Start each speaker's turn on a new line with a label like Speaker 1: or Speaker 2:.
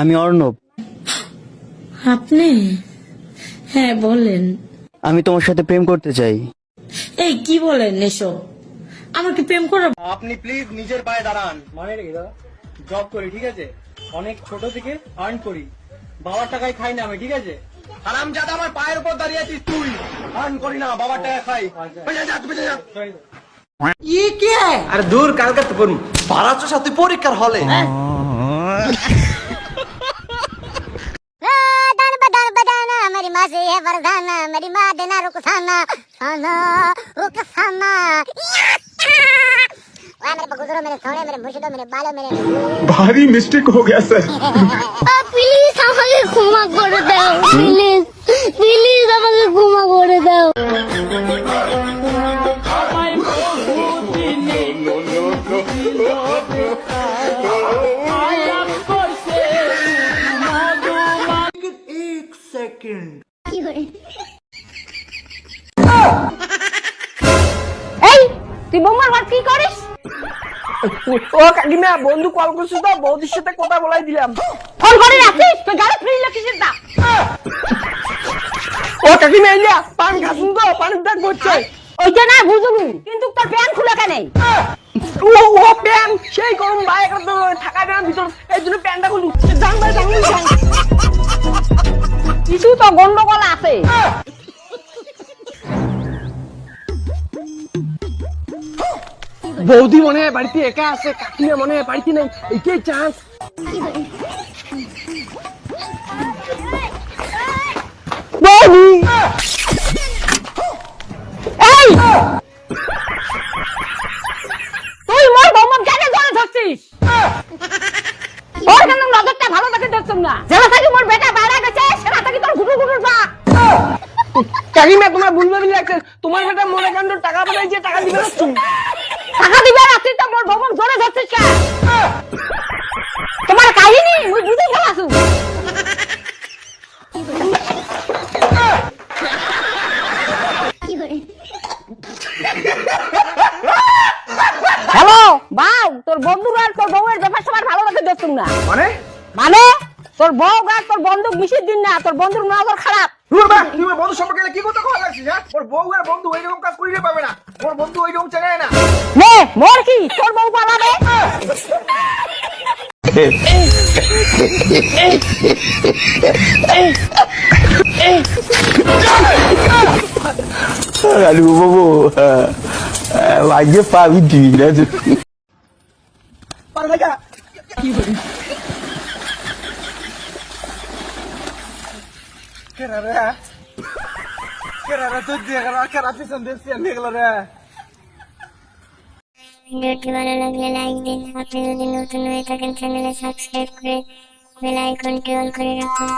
Speaker 1: আমি অর্ণব।
Speaker 2: আপনি? হ্যাঁ বলেন।
Speaker 1: আমি তোমার সাথে প্রেম করতে চাই।
Speaker 2: এই কি বলেন এসব? আমার কি প্রেম করা?
Speaker 3: আপনি প্লিজ নিজের পায়ে দাঁড়ান। মানে রেখে দাও, জব করি, ঠিক আছে? অনেক ছোট থেকে আর্ন করি, বাবার টাকায় খাই না আমি, ঠিক আছে? হারামজাদা, আমার পায়ের উপর দাঁড়িয়ে আছিস তুই। আর্ন করি না, বাবার টাকা খাই।
Speaker 4: আরে দূর, কালকে তো করুন পারাচ্ছ সাথে পরীক্ষার হলে।
Speaker 5: मेरी माँ से है वरदाना, मेरी माँ देना रुखसाना, साना रुखसाना। मेरे बगुजरों, मेरे थोड़े, मेरे मुर्शिदों, मेरे बालों, मेरे
Speaker 6: भारी मिस्टेक हो गया सर।
Speaker 5: प्लीज আমাকে ক্ষমা করে দাও, প্লিজ প্লিজ আমাকে ক্ষমা করে দাও।
Speaker 7: এই তুই বোমার ভাত কি করিস?
Speaker 4: ও কাকিমা, বন্ধু কল করছিস তো, বৌদির সাথে কথা বলাই দিলাম।
Speaker 7: ফোন করে রাখিস তুই গালে ফ্রি লখিস না।
Speaker 4: ও কাকিমা, এলিয়া পান খাসুন তো, পানির দাগ করছে।
Speaker 7: ওইটা না বুঝুনি, কিন্তু তোর প্যান খুলে কেন?
Speaker 4: ও প্যান সেই গরম ভাই, একটা থাকা প্যান ভিতর, এই জন্য প্যানটা খুলি। জান ভাই, জান ভাই,
Speaker 7: কিছু তো গন্ডগোল আছে।
Speaker 4: বৌদি মনে হয় বাড়িতে একা আছে, কাকিমা মনে হয় বাড়িতে নেই, এইটাই চান্স। বৌদি,
Speaker 7: এই তুই মোর বোমার কেন জলে ধরছিস? ওর কেন নজরটা ভালো দেখে ধরছম না? যেটা থাকি মোর বেটা বাইরে গেছে, সেটা থাকি তোর ঘুটু ঘুটু পা।
Speaker 4: কাকিমা তোমার বুঝবে না, তোমার বেটা মনে কাণ্ড টাকা পাঠাইছে, টাকা দিবে না তুমি।
Speaker 7: টাকা দিবে রাত্রি তো মোর বোমার জলে ধরছিস কেন? তোমার কাহিনী মুই বুঝে ফেলাছু। হ্যালো বাউ, তোর বন্ধুরা আর তোর বউয়ের ব্যাপার সবার ভালো লাগে দেখতুম না। মানে তোর বউ আর তোর বন্দুক মিশিয়ে দিন না, তোর বন্ধুর নজর খারাপ।
Speaker 4: তুমি বন্ধু সম্পর্কে কি কথা কওয়া লাগছিস? হ্যাঁ, ওর বউ আর বন্ধু ওইরকম কাজ করিলে পাবে না, ওর বন্ধু ওইরকম চালায় না।
Speaker 7: নে মোর কি তোর বউ পালাবে?
Speaker 1: Aduh, bobo. Wajib Pak Widi dah tu.
Speaker 4: পার লাগা কেরা তো দেখরা কেরা পিছন দেখছি নিগলা রে।
Speaker 5: ভিডিওটি ভালো লাগলে লাইক দিন, আপনি যদি নতুন হয়ে থাকেন চ্যানেলে সাবস্ক্রাইব করে বেল আইকনটি অন করে রাখুন।